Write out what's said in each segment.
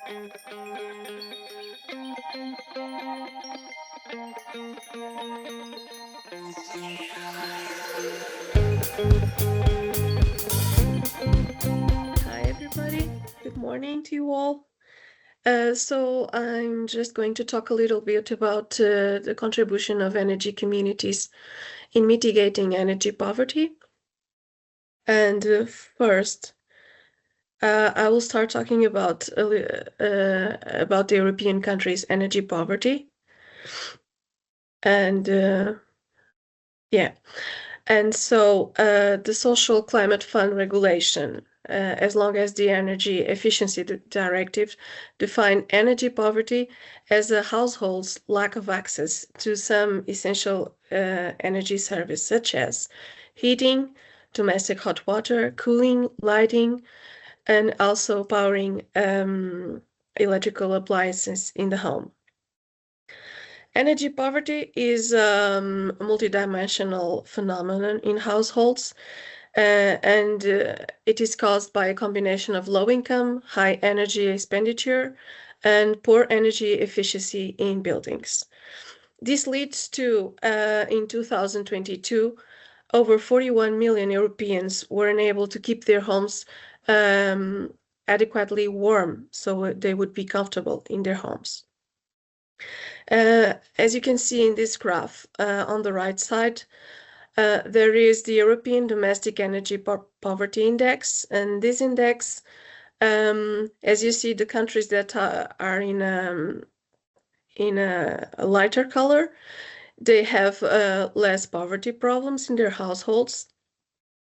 Hi, everybody. Good morning to you all. So I'm just going to talk a little bit about the contribution of energy communities in mitigating energy poverty. And first, I will start talking about the European countries' energy poverty. And yeah, and so the Social Climate Fund regulation, as long as the Energy Efficiency Directive, define energy poverty as a household's lack of access to some essential energy service, such as heating, domestic hot water, cooling, lighting, and also powering electrical appliances in the home. Energy poverty is a multidimensional phenomenon in households, and it is caused by a combination of low income, high energy expenditure, and poor energy efficiency in buildings. This leads to, in 2022, over 41 million Europeans were unable to keep their homes adequately warm, so they would be comfortable in their homes. As you can see in this graph on the right side, there is the European Domestic Energy Poverty Index, and this index, as you see, the countries that are in a lighter color, they have less poverty problems in their households,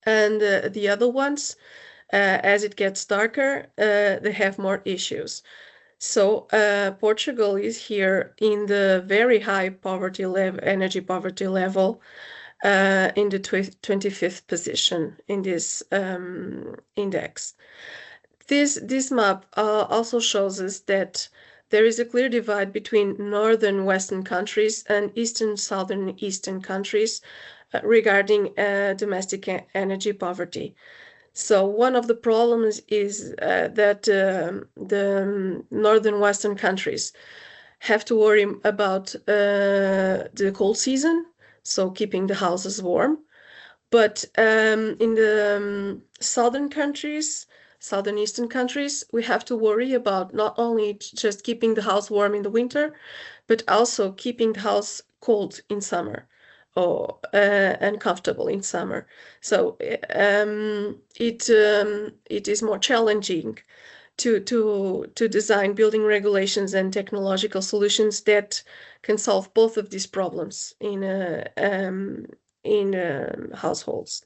and the other ones, as it gets darker, they have more issues. So Portugal is here in the very high poverty level, energy poverty level, in the 25th position in this index. This map also shows us that there is a clear divide between northern Western countries and southern Eastern countries regarding domestic energy poverty. So one of the problems is that the northern Western countries have to worry about the cold season, so keeping the houses warm. But in the southern Eastern countries, we have to worry about not only just keeping the house warm in the winter, but also keeping the house cold in summer, or and comfortable in summer. So it is more challenging to design building regulations and technological solutions that can solve both of these problems in households.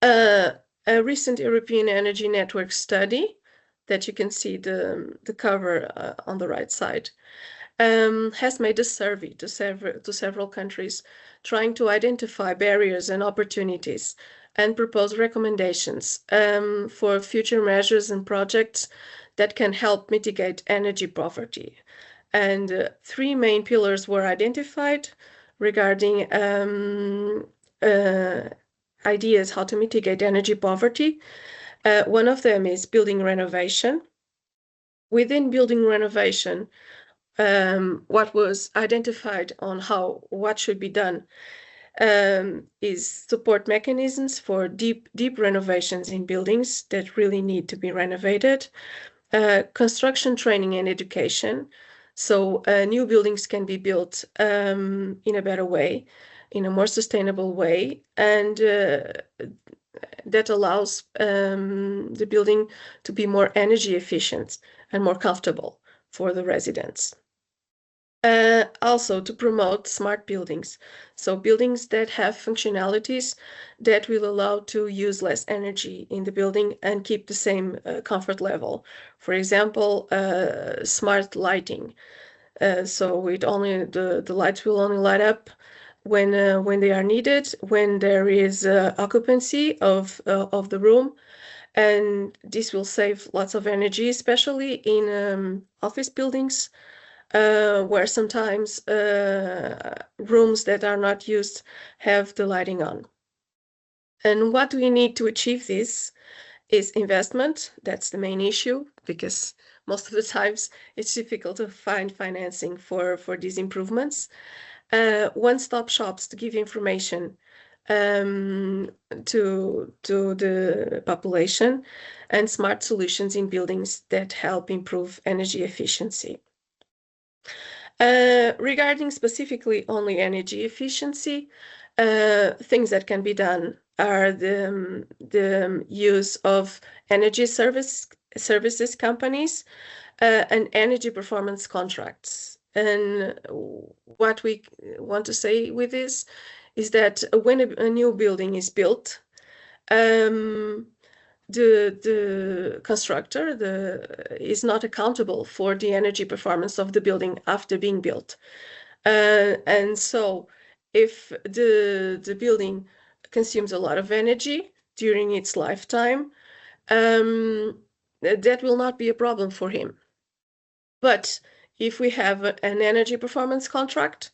A recent European Energy Network study that you can see the cover on the right side has made a survey to several countries, trying to identify barriers and opportunities and propose recommendations for future measures and projects that can help mitigate energy poverty. And three main pillars were identified regarding ideas how to mitigate energy poverty. One of them is building renovation. Within building renovation, what was identified on what should be done is support mechanisms for deep renovations in buildings that really need to be renovated, construction training and education, so new buildings can be built in a better way, in a more sustainable way, and that allows the building to be more energy efficient and more comfortable for the residents. Also to promote smart buildings, so buildings that have functionalities that will allow to use less energy in the building and keep the same comfort level. For example, smart lighting. So the lights will only light up when they are needed, when there is occupancy of the room, and this will save lots of energy, especially in office buildings, where sometimes rooms that are not used have the lighting on. And what we need to achieve this is investment. That's the main issue, because most of the times it's difficult to find financing for these improvements. One-stop shops to give information to the population, and smart solutions in buildings that help improve energy efficiency. Regarding specifically only energy efficiency, things that can be done are the use of energy services companies and energy performance contracts. And what we want to say with this is that when a new building is built, the constructor is not accountable for the energy performance of the building after being built. And so if the building consumes a lot of energy during its lifetime, that will not be a problem for him. But if we have an energy performance contract,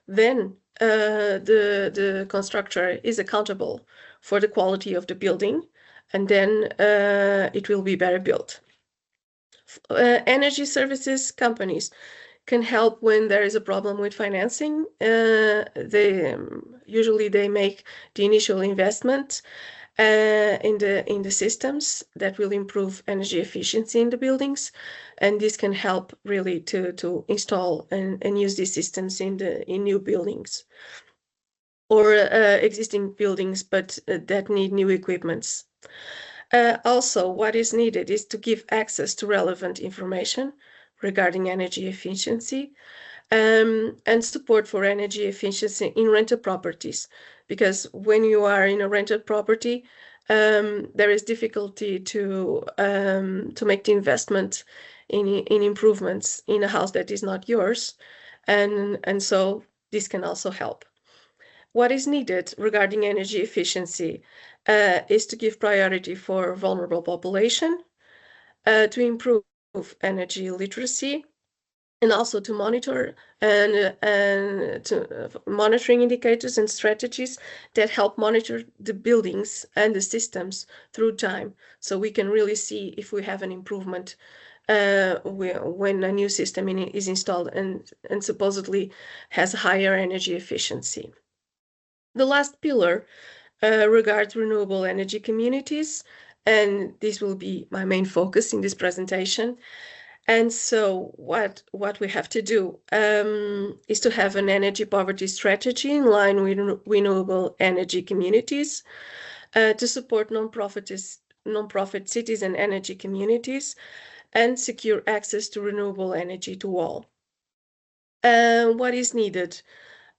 then the constructor is accountable for the quality of the building, and then it will be better built. Energy services companies can help when there is a problem with financing. Usually they make the initial investment in the systems that will improve energy efficiency in the buildings, and this can help really to install and use these systems in new buildings or existing buildings, but that need new equipments. Also, what is needed is to give access to relevant information regarding energy efficiency, and support for energy efficiency in rental properties. Because when you are in a rented property, there is difficulty to make the investment in improvements in a house that is not yours, and so this can also help. What is needed regarding energy efficiency is to give priority for vulnerable population, to improve energy literacy, and also to monitor and to monitoring indicators and strategies that help monitor the buildings and the systems through time, so we can really see if we have an improvement when a new system is installed and supposedly has higher energy efficiency. The last pillar regards renewable energy communities, and this will be my main focus in this presentation. And so what we have to do is to have an energy poverty strategy in line with renewable energy communities, to support non-profit cities and energy communities, and secure access to renewable energy to all. What is needed?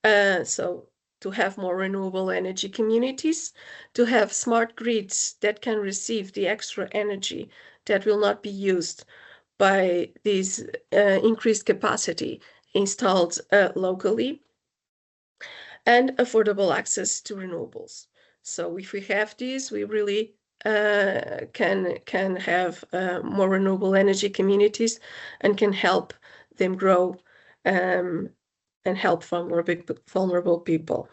So to have more renewable energy communities, to have smart grids that can receive the extra energy that will not be used by this increased capacity installed locally, and affordable access to renewables. So if we have these, we really can have more renewable energy communities and can help them grow and help vulnerable people.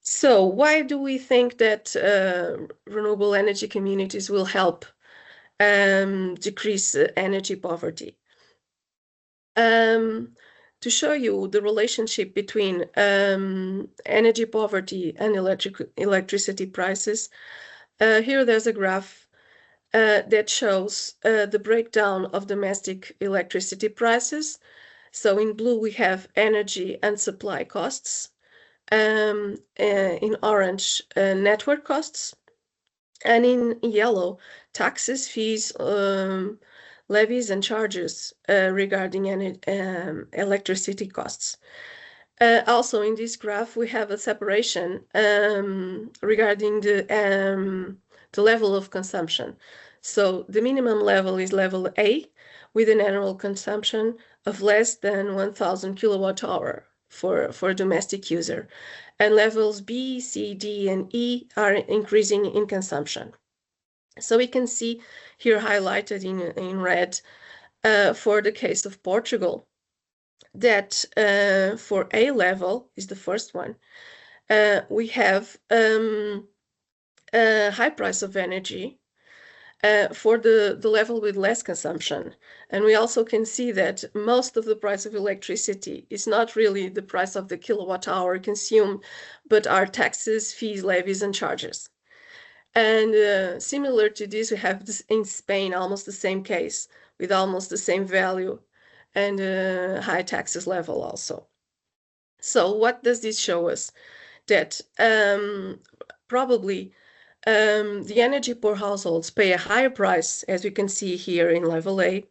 So why do we think that renewable energy communities will help decrease energy poverty? To show you the relationship between energy poverty and electricity prices, here there's a graph that shows the breakdown of domestic electricity prices. So in blue we have energy and supply costs, in orange network costs, and in yellow taxes, fees, levies and charges regarding electricity costs. Also in this graph we have a separation regarding the level of consumption. So the minimum level is level A, with an annual consumption of less than 1,000 kilowatt hour for a domestic user, and levels B, C, D, and E are increasing in consumption. So we can see here highlighted in red for the case of Portugal that for A level is the first one, we have high price of energy for the level with less consumption. And we also can see that most of the price of electricity is not really the price of the kilowatt hour consumed, but are taxes, fees, levies, and charges. And similar to this, we have this in Spain, almost the same case, with almost the same value and high taxes level also. So what does this show us? That probably the energy poor households pay a higher price, as we can see here in level A,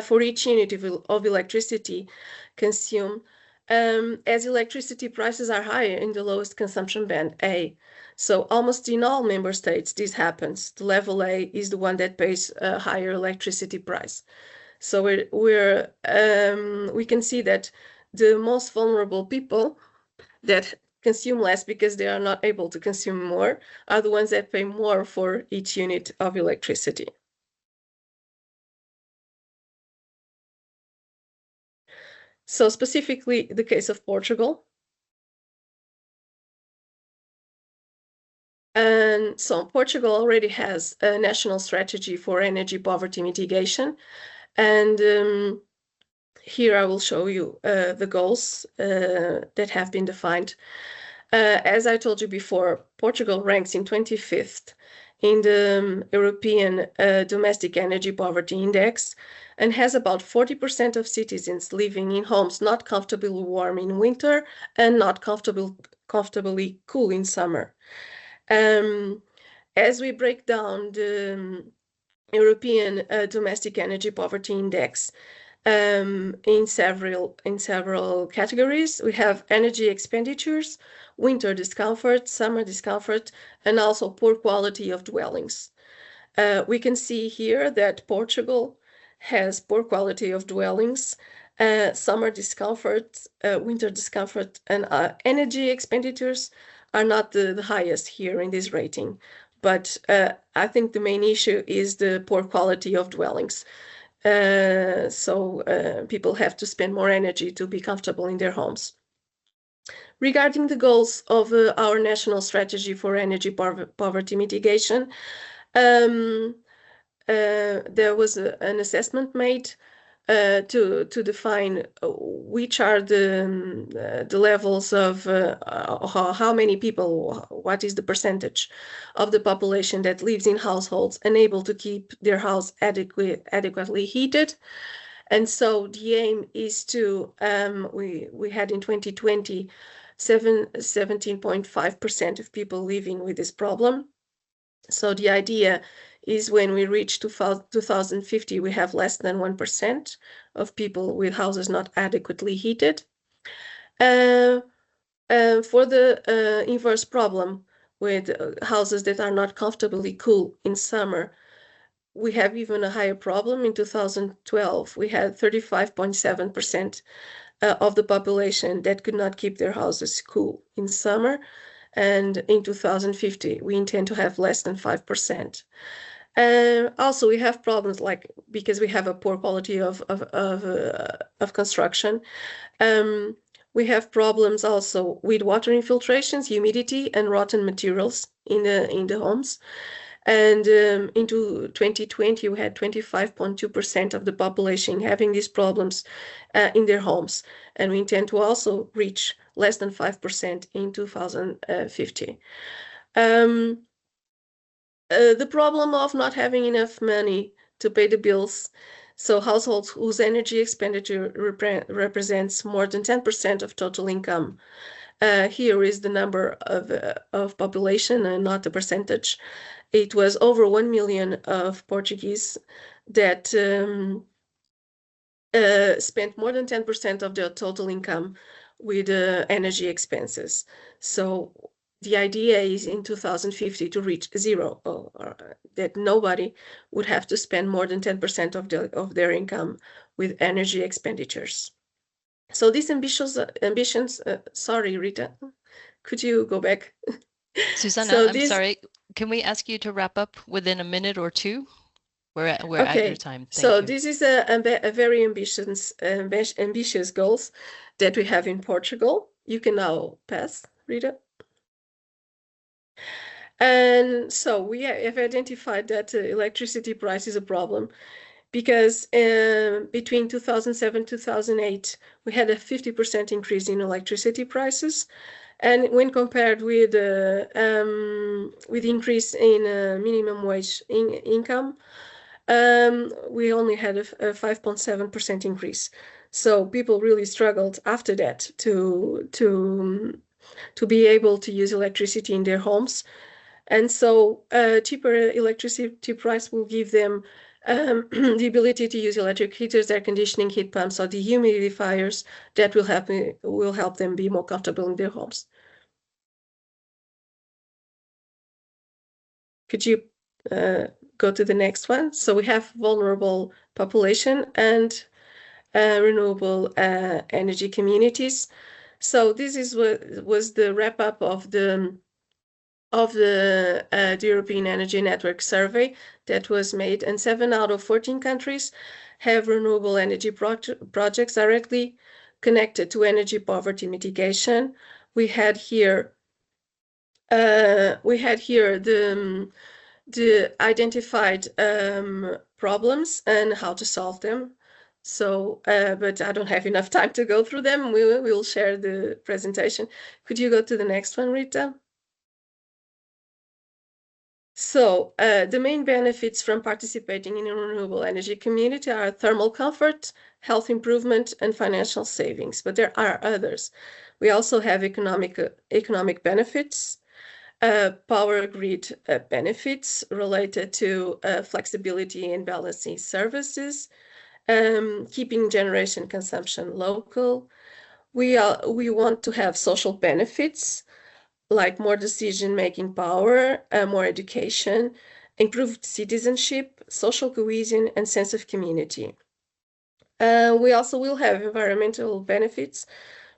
for each unit of electricity consumed, as electricity prices are higher in the lowest consumption band, A. So almost in all member states, this happens. The level A is the one that pays a higher electricity price. So we can see that the most vulnerable people that consume less because they are not able to consume more are the ones that pay more for each unit of electricity. So specifically the case of Portugal. And so Portugal already has a national strategy for energy poverty mitigation. And here I will show you the goals that have been defined. As I told you before, Portugal ranks in 25th in the European Domestic Energy Poverty Index and has about 40% of citizens living in homes not comfortably warm in winter and not comfortably cool in summer. As we break down the European Domestic Energy Poverty Index, in several categories. We have energy expenditures, winter discomfort, summer discomfort, and also poor quality of dwellings. We can see here that Portugal has poor quality of dwellings, summer discomfort, winter discomfort, and energy expenditures are not the highest here in this rating. But I think the main issue is the poor quality of dwellings. So people have to spend more energy to be comfortable in their homes. Regarding the goals of our national strategy for energy poverty mitigation, there was an assessment made to define which are the levels of how many people, what is the percentage of the population that lives in households unable to keep their house adequately heated. And so the aim is to, we had in 2020, 17.5% of people living with this problem. So the idea is when we reach 2050, we have less than 1% of people with houses not adequately heated. For the inverse problem with houses that are not comfortably cool in summer, we have even a higher problem. In 2012, we had 35.7% of the population that could not keep their houses cool in summer. And in 2050, we intend to have less than 5%. Also, we have problems because we have a poor quality of construction. We have problems also with water infiltrations, humidity, and rotten materials in the homes. And into 2020, we had 25.2% of the population having these problems in their homes. And we intend to also reach less than 5% in 2050. The problem of not having enough money to pay the bills. So households whose energy expenditure represents more than 10% of total income. Here is the number of population and not the percentage. It was over 1 million of Portuguese that spent more than 10% of their total income with energy expenses. So the idea is in 2050 to reach zero, or that nobody would have to spend more than 10% of their income with energy expenditures. So these ambitions, sorry, Rita, could you go back? Susana, I'm sorry. Can we ask you to wrap up within a minute or two? We're at your time. Thank you. This is a very ambitious goals that we have in Portugal. You can now pass, Rita. And so we have identified that electricity price is a problem because between 2007 and 2008, we had a 50% increase in electricity prices. And when compared with increase in minimum wage income, we only had a 5.7% increase. So people really struggled after that to be able to use electricity in their homes. And so cheaper electricity price will give them the ability to use electric heaters, air conditioning, heat pumps, or dehumidifiers that will help them be more comfortable in their homes. Could you go to the next one? So we have vulnerable population and renewable energy communities. So this was the wrap up of the European Energy Network survey that was made, and 7 out of 14 countries have renewable energy projects directly connected to energy poverty mitigation. We had here the identified problems and how to solve them. So, but I don't have enough time to go through them. We will share the presentation. Could you go to the next one, Rita? So the main benefits from participating in a renewable energy community are thermal comfort, health improvement, and financial savings. But there are others. We also have economic benefits, power grid benefits related to flexibility and balancing services, keeping generation consumption local. We want to have social benefits, like more decision-making power, more education, improved citizenship, social cohesion, and sense of community. We also will have environmental benefits,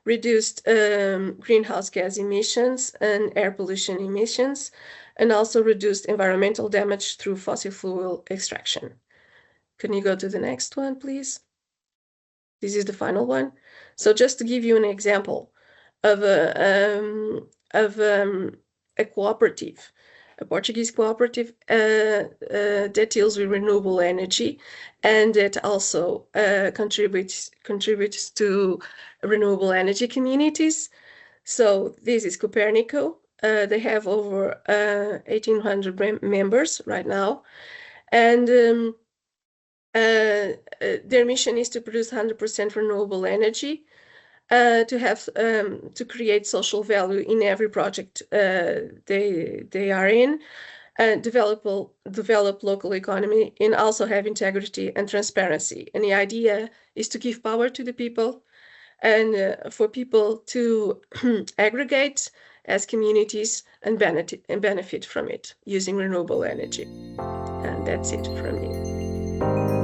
reduced greenhouse gas emissions and air pollution emissions, and also reduced environmental damage through fossil fuel extraction. Can you go to the next one, please? This is the final one. So just to give you an example of a cooperative, a Portuguese cooperative that deals with renewable energy and that also contributes to renewable energy communities. So this is Copernico. They have over 1,800 members right now, and their mission is to produce 100% renewable energy, to create social value in every project they are in, and develop local economy, and also have integrity and transparency. And the idea is to give power to the people and for people to aggregate as communities and benefit from it using renewable energy. And that's it from me.